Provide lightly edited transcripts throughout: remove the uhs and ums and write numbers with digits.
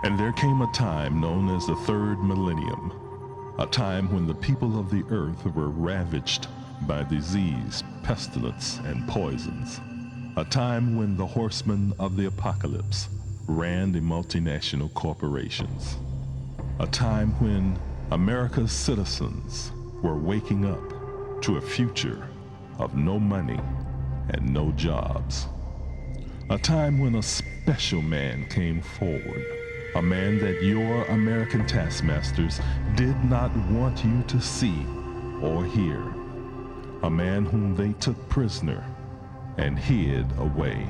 And there came a time known as the third millennium, a time when the people of the earth were ravaged by disease, pestilence, and poisons. A time when the horsemen of the apocalypse ran the multinational corporations. A time when America's citizens were waking up to a future of no money and no jobs. A time when a special man came forward, a man that your American taskmasters did not want you to see or hear, a man whom they took prisoner and hid away,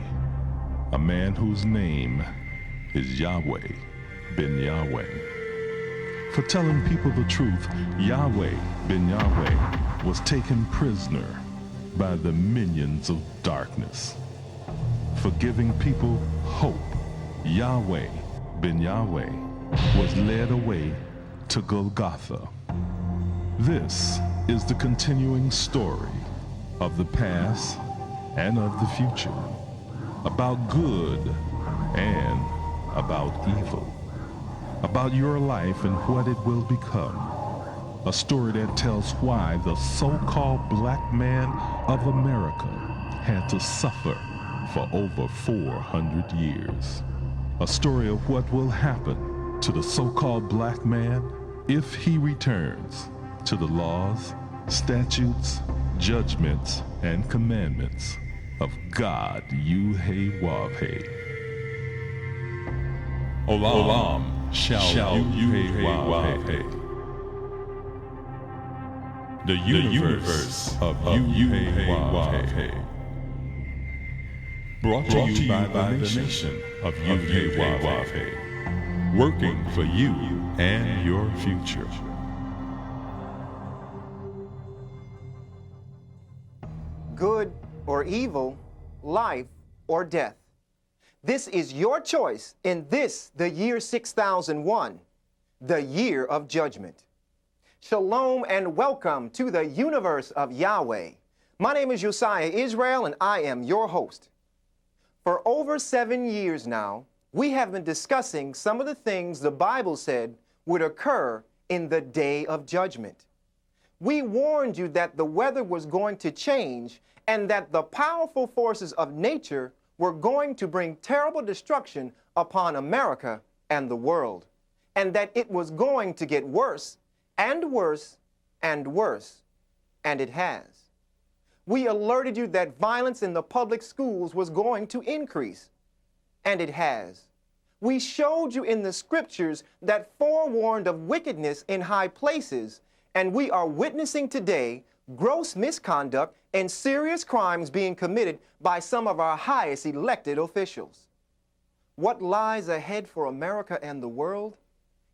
a man whose name is Yahweh ben Yahweh. For telling people the truth, Yahweh ben Yahweh was taken prisoner by the minions of darkness. For giving people hope, Yahweh ben Yahweh was led away to Golgotha. This is the continuing story of the past and of the future, about good and about evil, about your life and what it will become. A story that tells why the so-called black man of America had to suffer for over 400 years. A story of what will happen to the so-called black man if he returns to the laws, statutes, judgments, and commandments of God Yuhewavhe. Olam shall Yuhewavhe. The universe of Yuhewavhe. Brought to you by the nation of Yuhewavhe, working for you and your future. Good or evil, life or death. This is your choice in this, the year 6001, the year of judgment. Shalom and welcome to the universe of Yahweh. My name is Josiah Israel and I am your host. For over 7 years now, we have been discussing some of the things the Bible said would occur in the day of judgment. We warned you that the weather was going to change and that the powerful forces of nature were going to bring terrible destruction upon America and the world, and that it was going to get worse and worse and worse, and it has. We alerted you that violence in the public schools was going to increase, and it has. We showed you in the scriptures that forewarned of wickedness in high places, and we are witnessing today gross misconduct and serious crimes being committed by some of our highest elected officials. What lies ahead for America and the world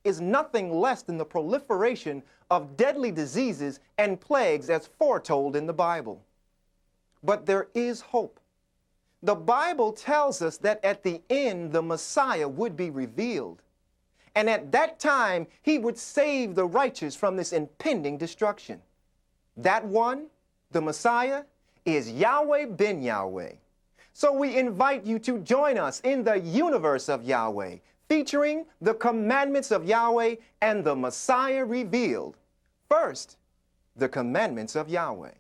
is nothing less than the proliferation of deadly diseases and plagues as foretold in the Bible. But there is hope. The Bible tells us that at the end the Messiah would be revealed, and at that time he would save the righteous from this impending destruction. That one, the Messiah, is Yahweh ben Yahweh. So we invite you to join us in the universe of Yahweh, featuring the commandments of Yahweh and the Messiah revealed. First, the commandments of Yahweh.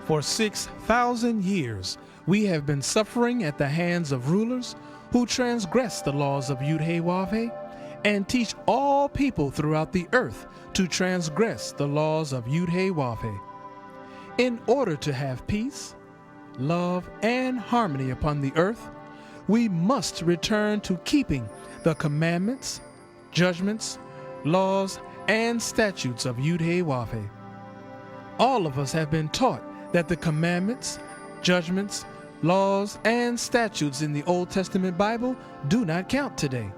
For 6,000 years, we have been suffering at the hands of rulers who transgress the laws of Yud-Heh-Wav-Heh and teach all people throughout the earth to transgress the laws of Yud-Heh-Wav-Heh. In order to have peace, love, and harmony upon the earth, we must return to keeping the commandments, judgments, laws, and statutes of Yud-Heh-Wav-Heh. All of us have been taught that the commandments, judgments, laws, and statutes in the Old Testament Bible do not count today.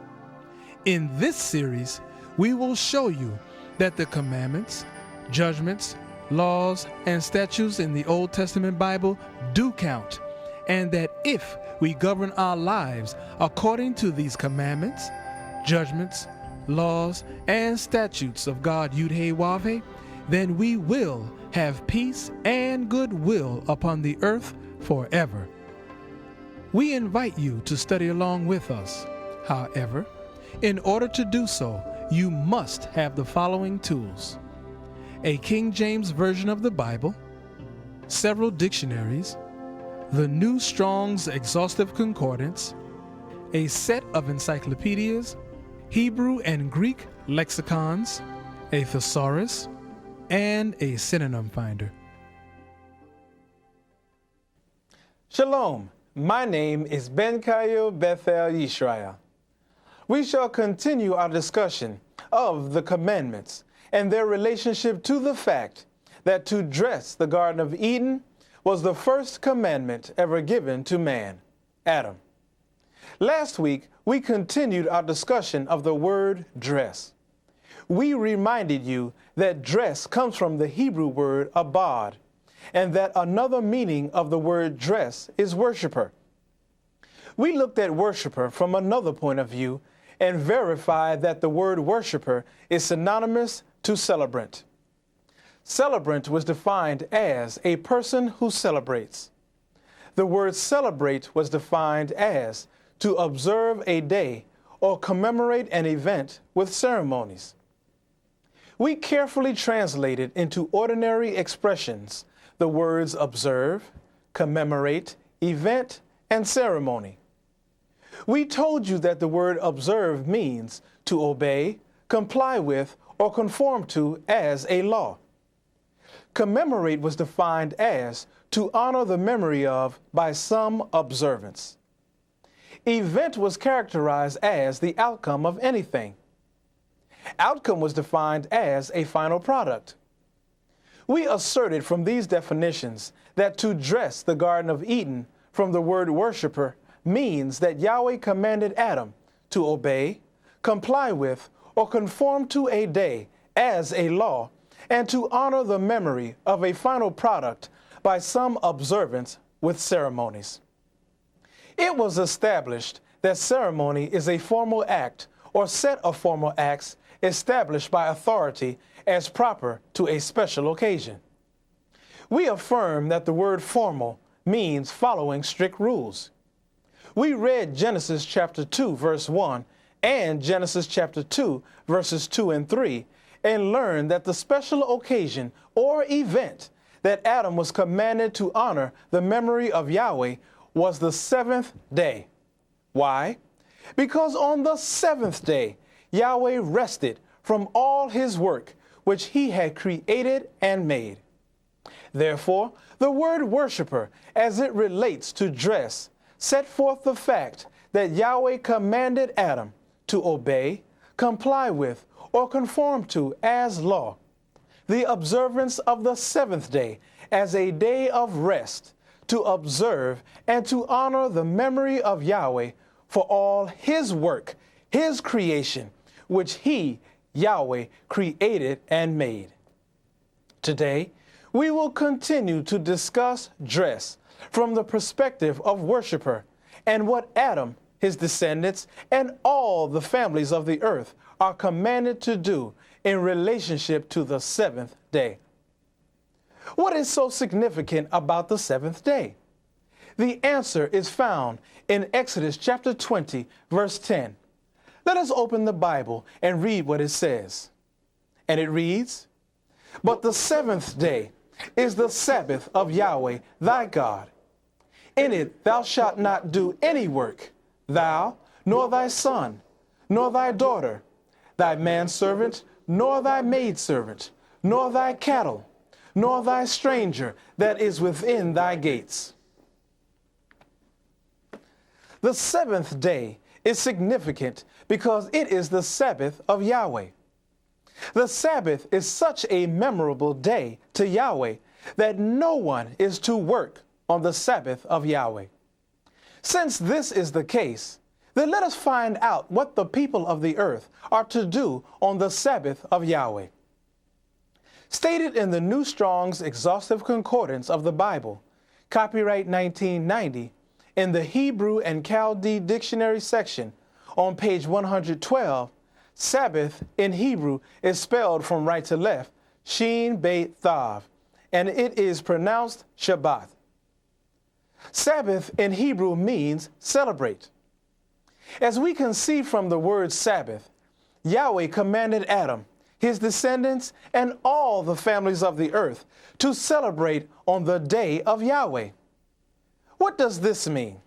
In this series, we will show you that the commandments, judgments, laws, and statutes in the Old Testament Bible do count, and that if we govern our lives according to these commandments, judgments, laws, and statutes of God Yud-Heh-Wav-Heh, then we will have peace and goodwill upon the earth forever. We invite you to study along with us. However, in order to do so, you must have the following tools: a King James Version of the Bible, several dictionaries, the New Strong's Exhaustive Concordance, a set of encyclopedias, Hebrew and Greek lexicons, a thesaurus, and a synonym finder. Shalom, my name is Ben-Kayo Bethel Yisrael. We shall continue our discussion of the commandments and their relationship to the fact that to dress the Garden of Eden was the first commandment ever given to man, Adam. Last week, we continued our discussion of the word dress. We reminded you that dress comes from the Hebrew word abad, and that another meaning of the word dress is worshiper. We looked at worshiper from another point of view and verified that the word worshiper is synonymous to celebrant. Celebrant was defined as a person who celebrates. The word celebrate was defined as to observe a day or commemorate an event with ceremonies. We carefully translated into ordinary expressions the words observe, commemorate, event, and ceremony. We told you that the word observe means to obey, comply with, or conform to as a law. Commemorate was defined as to honor the memory of by some observance. Event was characterized as the outcome of anything. Outcome was defined as a final product. We asserted from these definitions that to dress the Garden of Eden from the word worshiper means that Yahweh commanded Adam to obey, comply with, or conform to a day as a law, and to honor the memory of a final product by some observance with ceremonies. It was established that ceremony is a formal act or set of formal acts established by authority as proper to a special occasion. We affirm that the word formal means following strict rules. We read Genesis chapter 2, verse 1, and Genesis chapter 2, verses 2 and 3, and learned that the special occasion or event that Adam was commanded to honor the memory of Yahweh was the seventh day. Why? Because on the seventh day, Yahweh rested from all his work which he had created and made. Therefore, the word worshiper, as it relates to dress, set forth the fact that Yahweh commanded Adam to obey, comply with, or conform to as law the observance of the seventh day as a day of rest, to observe and to honor the memory of Yahweh for all his work, his creation, which he, Yahweh, created and made. Today, we will continue to discuss dress from the perspective of worshiper and what Adam, his descendants, and all the families of the earth are commanded to do in relationship to the seventh day. What is so significant about the seventh day? The answer is found in Exodus chapter 20, verse 10. Let us open the Bible and read what it says. And it reads, "But the seventh day is the Sabbath of Yahweh thy God. In it thou shalt not do any work, thou, nor thy son, nor thy daughter, thy manservant, nor thy maidservant, nor thy cattle, nor thy stranger that is within thy gates." The seventh day is significant because it is the Sabbath of Yahweh. The Sabbath is such a memorable day to Yahweh that no one is to work on the Sabbath of Yahweh. Since this is the case, then let us find out what the people of the earth are to do on the Sabbath of Yahweh. Stated in the New Strong's Exhaustive Concordance of the Bible, copyright 1990, in the Hebrew and Chaldee Dictionary section on page 112, Sabbath in Hebrew is spelled from right to left, Shin Beit Thav, and it is pronounced Shabbat. Sabbath in Hebrew means celebrate. As we can see from the word Sabbath, Yahweh commanded Adam, his descendants, and all the families of the earth to celebrate on the day of Yahweh. What does this mean?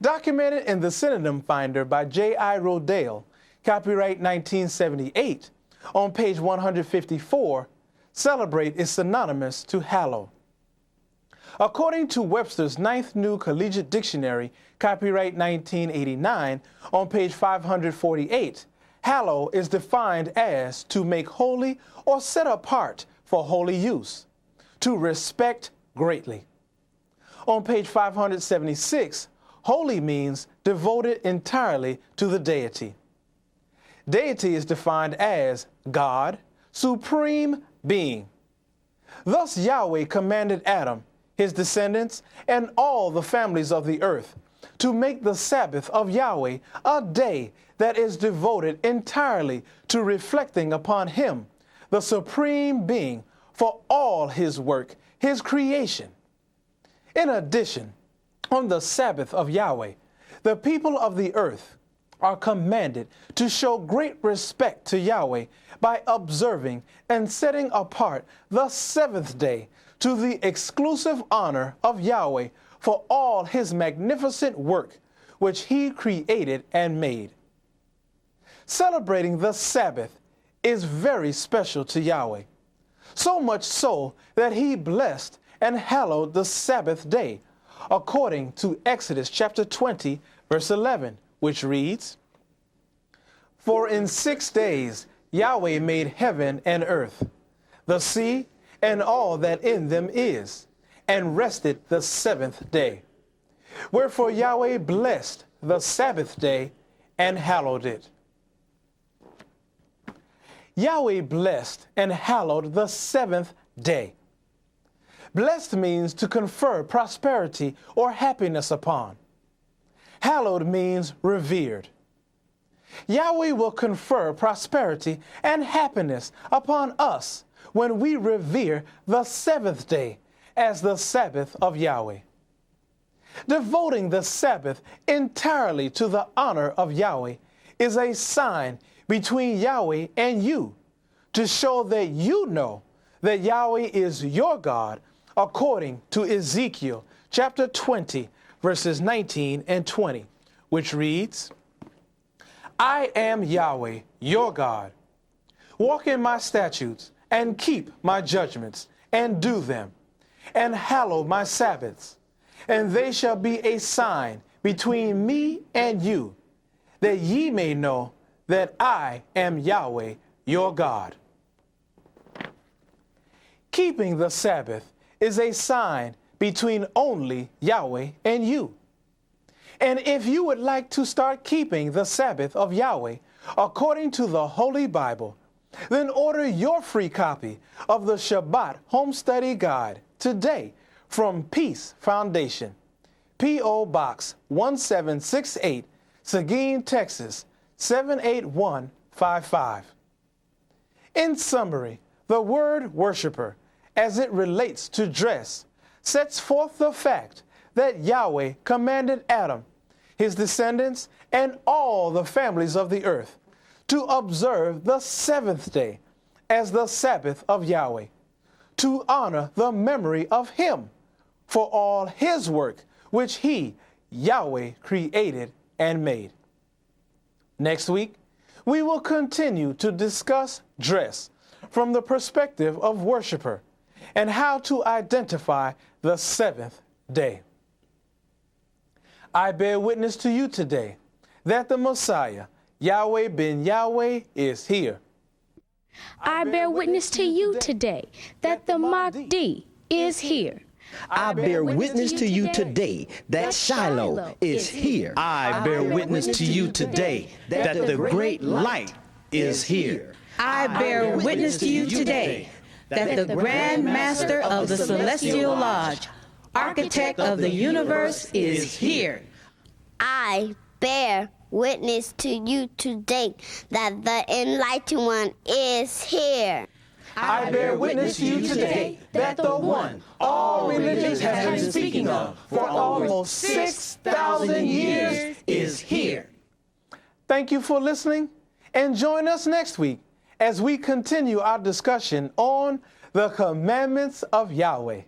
Documented in the Synonym Finder by J.I. Rodale, copyright 1978, on page 154, celebrate is synonymous to hallow. According to Webster's Ninth New Collegiate Dictionary, copyright 1989, on page 548, hallow is defined as to make holy or set apart for holy use, to respect greatly. On page 576, holy means devoted entirely to the deity. Deity is defined as God, supreme being. Thus Yahweh commanded Adam, his descendants, and all the families of the earth to make the Sabbath of Yahweh a day that is devoted entirely to reflecting upon him, the supreme being, for all his work, his creation. In addition, on the Sabbath of Yahweh, the people of the earth are commanded to show great respect to Yahweh by observing and setting apart the seventh day to the exclusive honor of Yahweh for all his magnificent work which he created and made. Celebrating the Sabbath is very special to Yahweh, so much so that he blessed and hallowed the Sabbath day, according to Exodus chapter 20, verse 11, which reads, "For in 6 days Yahweh made heaven and earth, the sea, and all that in them is, and rested the seventh day. Wherefore Yahweh blessed the Sabbath day and hallowed it." Yahweh blessed and hallowed the seventh day. Blessed means to confer prosperity or happiness upon. Hallowed means revered. Yahweh will confer prosperity and happiness upon us when we revere the seventh day as the Sabbath of Yahweh. Devoting the Sabbath entirely to the honor of Yahweh is a sign between Yahweh and you, to show that you know that Yahweh is your God, according to Ezekiel chapter 20, verses 19 and 20, which reads, "I am Yahweh, your God. Walk in my statutes and keep my judgments and do them, and hallow my Sabbaths, and they shall be a sign between me and you, that ye may know that I am Yahweh, your God." Keeping the Sabbath is a sign between only Yahweh and you. And if you would like to start keeping the Sabbath of Yahweh according to the Holy Bible, then order your free copy of the Shabbat Home Study Guide today from Peace Foundation, P.O. Box 1768, Seguin, Texas 78155. In summary, the word worshiper, as it relates to dress, sets forth the fact that Yahweh commanded Adam, his descendants, and all the families of the earth to observe the seventh day as the Sabbath of Yahweh, to honor the memory of him for all his work which he, Yahweh, created and made. Next week, we will continue to discuss dress from the perspective of worshiper and how to identify the seventh day. I bear witness to you today that the Messiah, Yahweh ben Yahweh, is here. I bear witness to you today that the Mahdi is here. I bear witness to you today that Shiloh is here. I bear witness to you today that the great light is here. I bear witness to you today that the Grand Master of the Celestial Lodge, Architect of the universe, is here. I bear witness to you today that the Enlightened One is here. I bear witness to you today that the one all religions have been speaking of for almost 6,000 years is here. Thank you for listening, and join us next week as we continue our discussion on the commandments of Yahweh.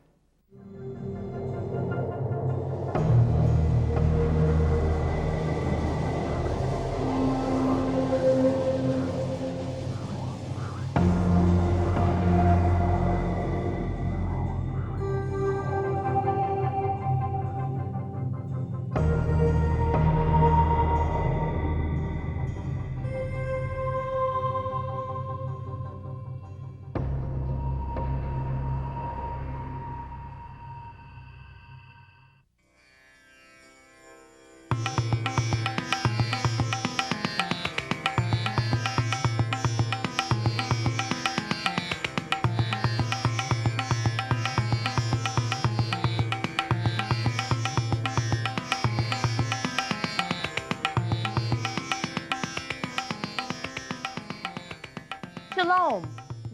Shalom.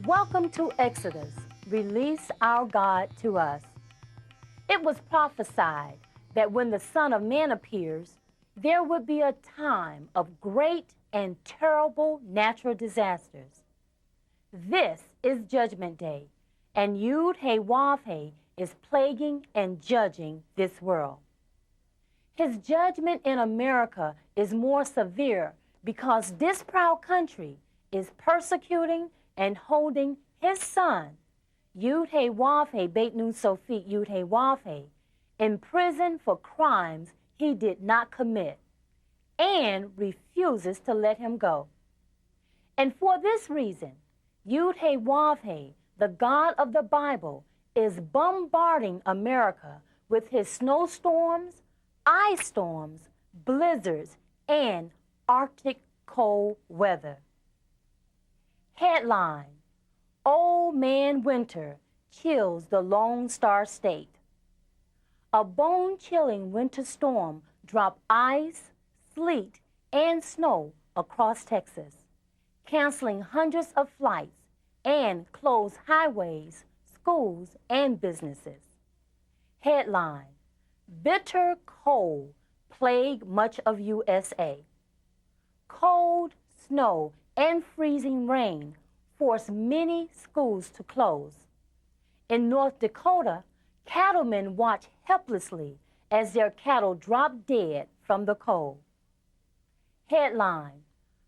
Welcome to Exodus. Release our God to us. It was prophesied that when the Son of Man appears, there would be a time of great and terrible natural disasters. This is Judgment Day, and Yud-Heh-Wav-Heh is plaguing and judging this world. His judgment in America is more severe because this proud country is persecuting and holding his son, Yud-Heh-Wav-Heh Beit Nun Sofit Yud-Heh-Wav-Heh, in prison for crimes he did not commit, and refuses to let him go. And for this reason, Yud-Heh-Wav-Heh, the God of the Bible, is bombarding America with his snowstorms, ice storms, blizzards, and Arctic cold weather. Headline: Old Man Winter chills the Lone Star State. A bone-chilling winter storm dropped ice, sleet, and snow across Texas, canceling hundreds of flights and closed highways, schools, and businesses. Headline: Bitter cold plague much of USA. Cold, snow, and freezing rain forced many schools to close. In North Dakota, cattlemen watch helplessly as their cattle drop dead from the cold. Headline: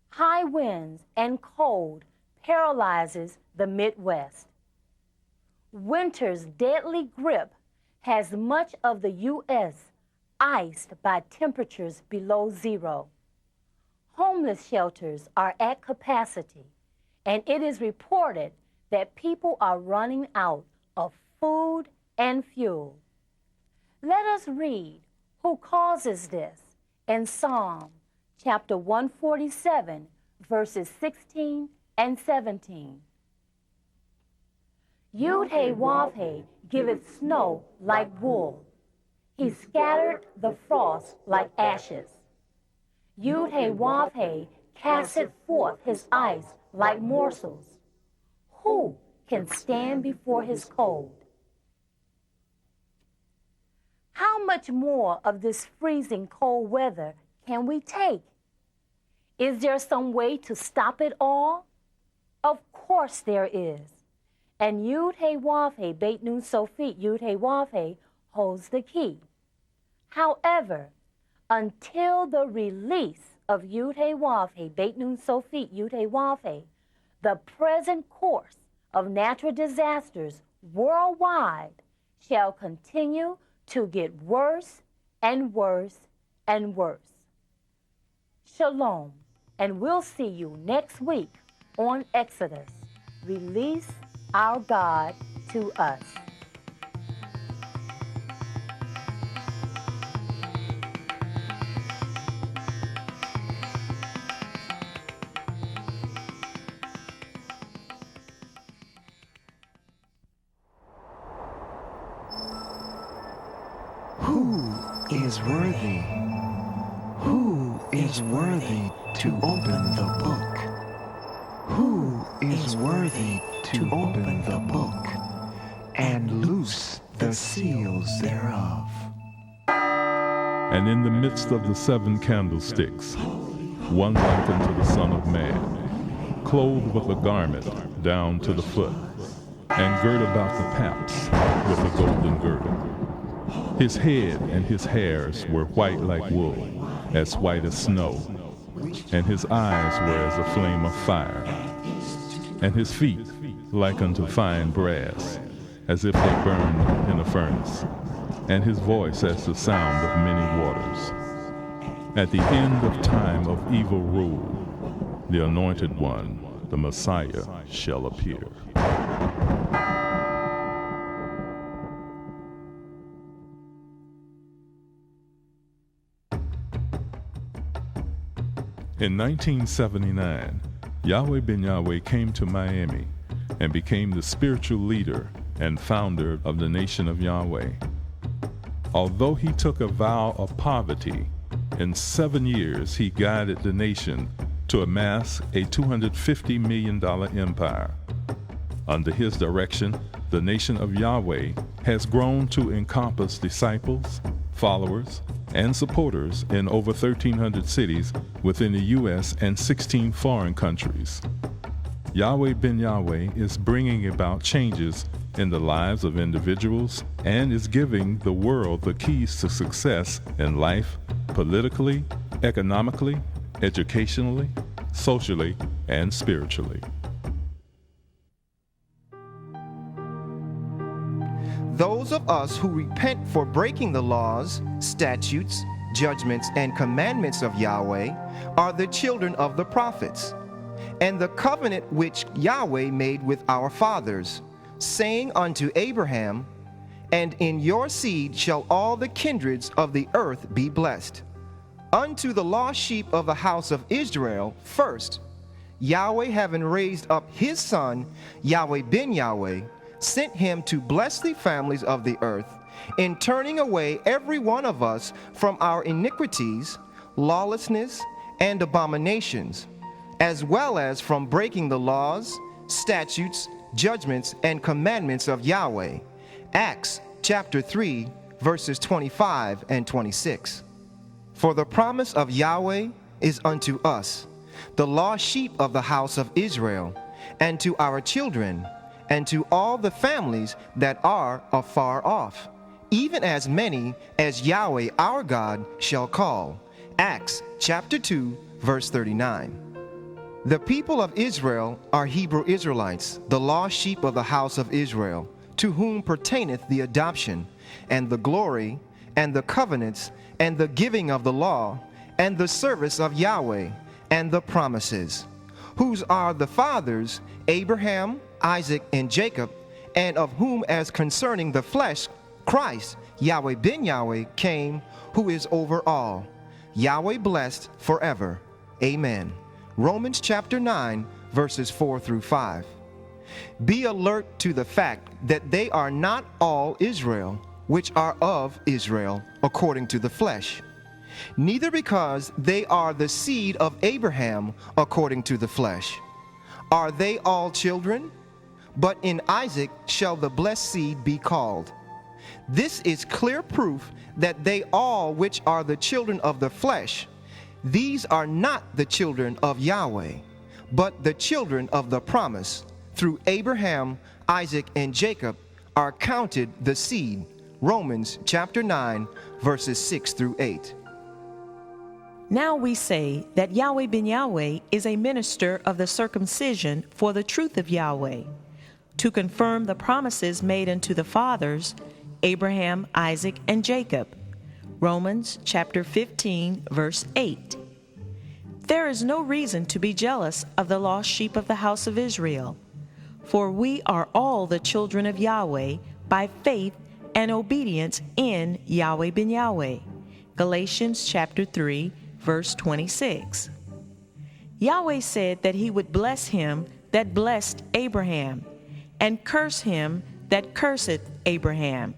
High winds and cold paralyzes the Midwest. Winter's deadly grip has much of the U.S. iced by temperatures below zero. Homeless shelters are at capacity, and it is reported that people are running out of food and fuel. Let us read who causes this in Psalm chapter 147, verses 16 and 17. Yud-Heh-Wav-Heh giveth snow like wool. He scattered the frost like ashes. Yud-Heh-Wav-Heh casteth forth his ice like morsels. Who can stand before his cold? How much more of this freezing cold weather can we take? Is there some way to stop it all? Of course there is. And Yud-Heh-Wav-Heh Beit Nun Sofit Yud-Heh-Wav-Heh holds the key. However, until the release of Yud-Heh-Wav-Heh Beit Nun Sofit Yud-Heh-Wav-Heh, the present course of natural disasters worldwide shall continue to get worse and worse and worse. Shalom, and we'll see you next week on Exodus. Release our God to us. Who is worthy? Who is worthy to open the book? Who is is worthy to open the book and loose the seals thereof. And in the midst of the 7 candlesticks, one like unto the Son of Man, clothed with a garment down to the foot, and girt about the paps with a golden girdle. His head and his hairs were white like wool, as white as snow, and his eyes were as a flame of fire, and his feet like unto fine brass, as if they burned in a furnace, and his voice as the sound of many waters. At the end of time of evil rule, the Anointed One, the Messiah, shall appear. In 1979, Yahweh Ben Yahweh came to Miami and became the spiritual leader and founder of the Nation of Yahweh. Although he took a vow of poverty, in 7 years he guided the nation to amass a $250 million empire. Under his direction, the Nation of Yahweh has grown to encompass disciples, followers, and supporters in over 1,300 cities within the U.S. and 16 foreign countries. Yahweh Ben Yahweh is bringing about changes in the lives of individuals and is giving the world the keys to success in life, politically, economically, educationally, socially, and spiritually. Those of us who repent for breaking the laws, statutes, judgments, and commandments of Yahweh are the children of the prophets, and the covenant which Yahweh made with our fathers, saying unto Abraham, "And in your seed shall all the kindreds of the earth be blessed." Unto the lost sheep of the house of Israel first, Yahweh having raised up his son, Yahweh Ben Yahweh, sent him to bless the families of the earth, in turning away every one of us from our iniquities, lawlessness, and abominations, as well as from breaking the laws, statutes, judgments, and commandments of Yahweh. Acts chapter 3, verses 25 and 26. For the promise of Yahweh is unto us, the lost sheep of the house of Israel, and to our children, and to all the families that are afar off, even as many as Yahweh our God shall call. Acts chapter 2, verse 39. The people of Israel are Hebrew Israelites, the lost sheep of the house of Israel, to whom pertaineth the adoption, and the glory, and the covenants, and the giving of the law, and the service of Yahweh, and the promises, whose are the fathers Abraham, Isaac, and Jacob, and of whom as concerning the flesh Christ, Yahweh Ben Yahweh, came, who is over all. Yahweh blessed forever. Amen. Romans chapter 9, verses 4 through 5. Be alert to the fact that they are not all Israel, which are of Israel, according to the flesh. Neither because they are the seed of Abraham, according to the flesh. Are they all children? But in Isaac shall the blessed seed be called. This is clear proof that they all which are the children of the flesh, these are not the children of Yahweh, but the children of the promise, through Abraham, Isaac, and Jacob, are counted the seed. Romans chapter 9, verses 6 through 8. Now we say that Yahweh Ben Yahweh is a minister of the circumcision for the truth of Yahweh, to confirm the promises made unto the fathers, Abraham, Isaac, and Jacob. Romans chapter 15, verse 8. There is no reason to be jealous of the lost sheep of the house of Israel, for we are all the children of Yahweh by faith and obedience in Yahweh Ben Yahweh. Galatians chapter 3, verse 26. Yahweh said that he would bless him that blessed Abraham, and curse him that curseth Abraham.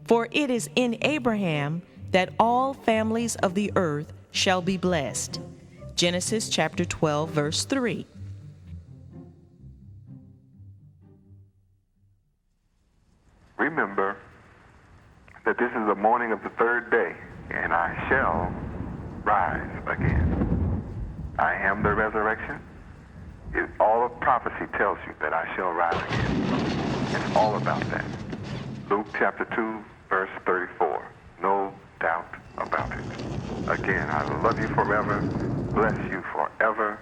For it is in Abraham that all families of the earth shall be blessed. Genesis chapter 12, verse 3. remember that this is the morning of the third day, and I shall rise again. I am the resurrection. All of prophecy tells you that I shall rise again. It's all about that. Luke chapter 2, verse 34. No doubt about it. Again, I love you forever, bless you forever.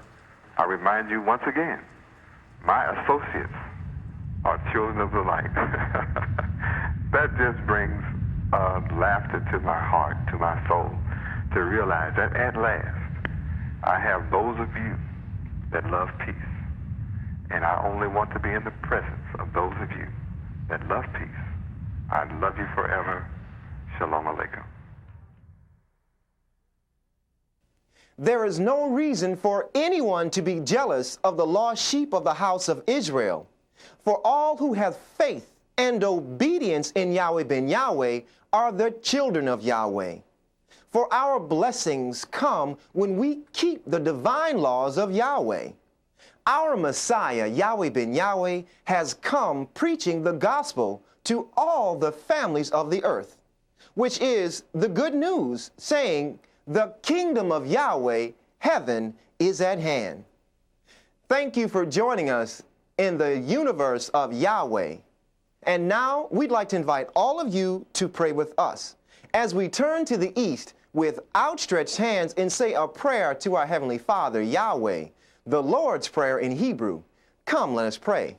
I remind you once again, my associates are children of the light. That just brings laughter to my heart, to my soul, to realize that at last I have those of you that love peace. And I only want to be in the presence of those of you that love peace. I love you forever. Shalom Aleichem. There is no reason for anyone to be jealous of the lost sheep of the house of Israel. For all who have faith and obedience in Yahweh ben Yahweh are the children of Yahweh. For our blessings come when we keep the divine laws of Yahweh. Our Messiah, Yahweh ben Yahweh, has come preaching the gospel to all the families of the earth, which is the good news, saying, the kingdom of Yahweh, heaven, is at hand. Thank you for joining us in the universe of Yahweh. And now we'd like to invite all of you to pray with us as we turn to the east with outstretched hands and say a prayer to our Heavenly Father, Yahweh, the Lord's Prayer in Hebrew. Come, let us pray.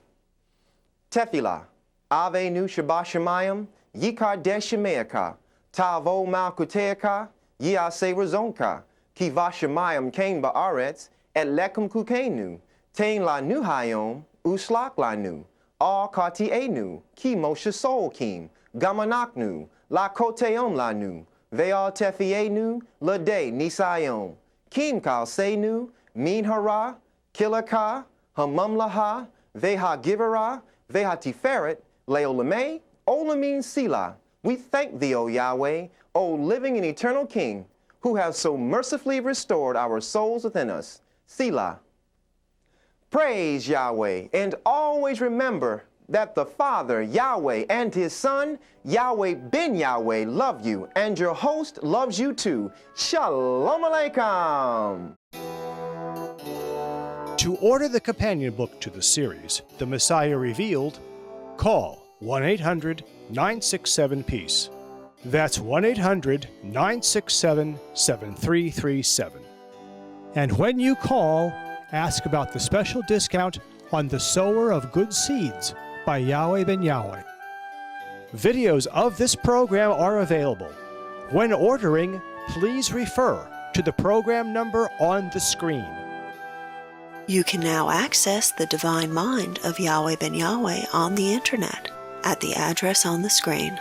Tefillah, Avenu Shabbat Shemayim, Yikar Deshemeaka, Tavo Malkuteaka, Yase Razonka, Kiva Shemayim Kain Ba'aretz, Et Lekum Kukenu, Tain La Nu Hayom, Uslak La Nu, All Kati Enu, Ki Moshe Sol Kim, Gamanaknu, La Koteom La Nu, Veal Tefienu, Lade Nisayom, Kim Kal Seinu, Min Hara, Kilaka, Hamamlaha, Veha Givera, Veha Tiferet, Leolame, Olamin Sila. We thank thee, O Yahweh, O living and eternal King, who has so mercifully restored our souls within us. Selah. Praise Yahweh, and always remember that the Father, Yahweh, and His Son, Yahweh ben Yahweh, love you, and your host loves you too. Shalom Aleichem. To order the companion book to the series, The Messiah Revealed, call 1-800-967-PEACE. That's 1-800-967-7337. And when you call, ask about the special discount on The Sower of Good Seeds by Yahweh ben Yahweh. Videos of this program are available. When ordering, please refer to the program number on the screen. You can now access the divine mind of Yahweh ben Yahweh on the internet at the address on the screen.